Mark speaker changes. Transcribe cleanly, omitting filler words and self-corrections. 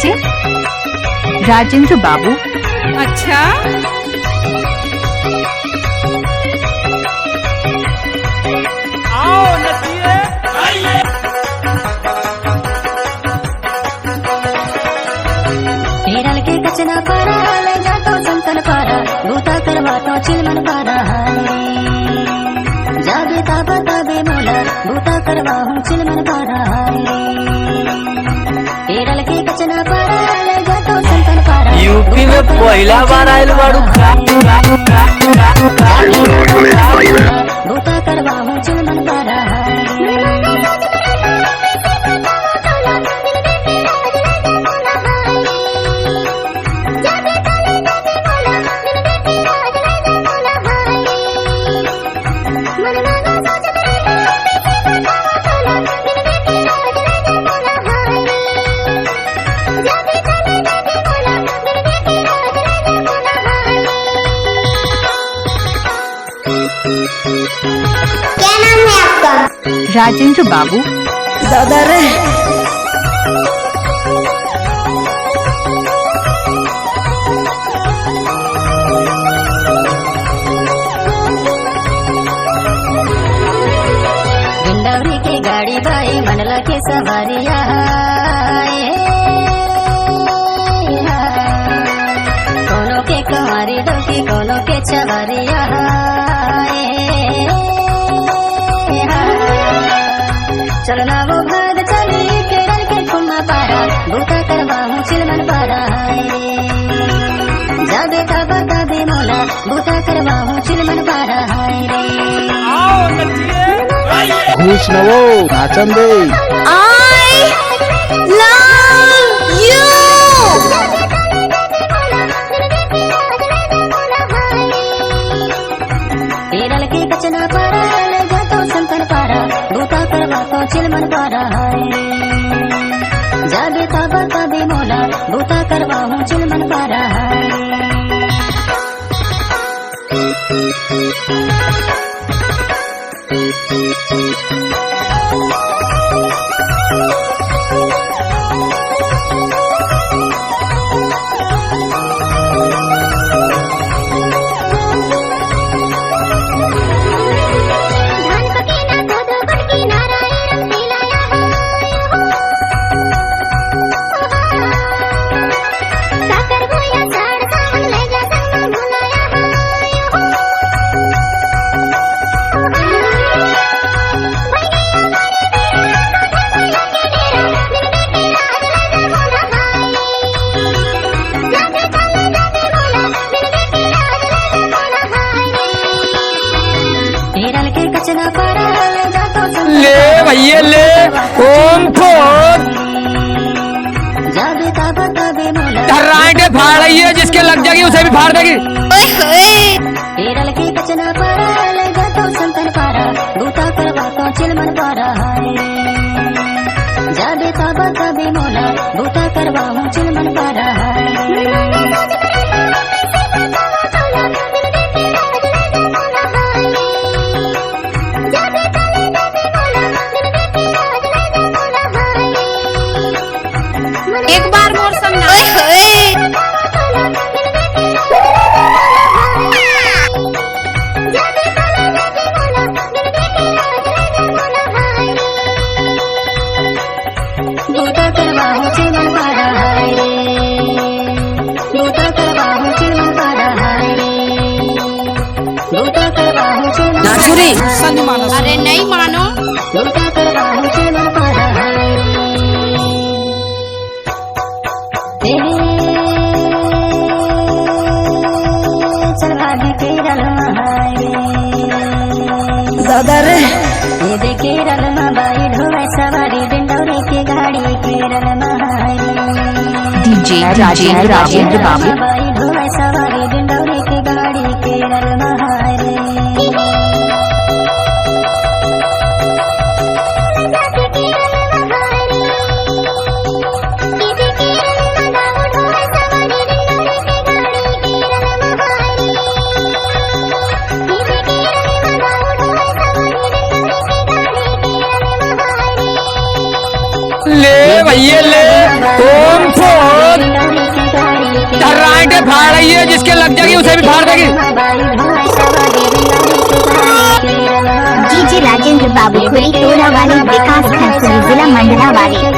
Speaker 1: DJ Rajendra बाबू।
Speaker 2: अच्छा आओ नचिए
Speaker 3: केरल के कचना पारा ले जातो संतन पारा भूता करवा तो चिलमन पारा जागे ताबा ताबे मोला भूता करवा हूँ चिलमन पारा केरल के कचना पारा ले जातो संतन पारा
Speaker 4: यूपी में पहला बार आयल बाड़ू
Speaker 3: भूता करवा हूँ चिलमन पारा
Speaker 5: क्या नाम है आपका?
Speaker 1: राजेंद्र बाबू।
Speaker 3: दादा रे गिंडवरी के गाड़ी बाई मंडला के सवारिया कोनो के कुंवारी डोकी कोनो के चवारिया चलना वो भाग चली केरल के कुम्मा पारा भूता करवा हूँ चिलमन पारा जाबे ताबा ताबे मोला भूता करवा हूँ चिलमन पारा
Speaker 2: आओ नचिए
Speaker 6: घूस न वो नाचन दे।
Speaker 5: I love you.
Speaker 3: केरल के कचना पारा ले जातो संतन पारा भूता करवा तो चिलमन पारा जाबे ताबा ताबे मोला भूता करवा हूँ चिलमन पारा केरल के कचना पारा ले जातो
Speaker 4: ले भैया ले ओम फोड़
Speaker 3: जाबे ताबा ताबे मोला
Speaker 4: धर्राएंगे फाड़ रही है जिसके लग जाएगी उसे भी फाड़ देगी।
Speaker 3: केरल के कचना पारा ले जातो संतन पारा भूता करवा तो चिलमन पारा जाबे ताबा ताबे मोला भूता करवा हूँ चिलमन पारा
Speaker 5: एक बार मोर संग
Speaker 3: भूता करवा हूँ चिलमन पारा भूता करवा हूँ चिलमन पारा भूता करवा हूँ चिलमन
Speaker 4: नाचुरी
Speaker 2: संग मानो
Speaker 5: अरे नहीं मानो
Speaker 3: भूता करवा हूँ चिलमन पारा चल भागी केरल दादा रे ये दे केरल बाई ढोवे सवारी डिंडौरी की गाड़ी Kerala
Speaker 1: DJ Rajendra Babu.
Speaker 3: By ढोवे सवारी डिंडौरी की गाड़ी केरल
Speaker 4: ले भैया ले ओम फोड़ जिसके लग जाएगी उसे भी फाड़ देगी।
Speaker 7: जी राजेंद्र बाबू खुली टोला वाले विकास खंड जिला मंडला वाले।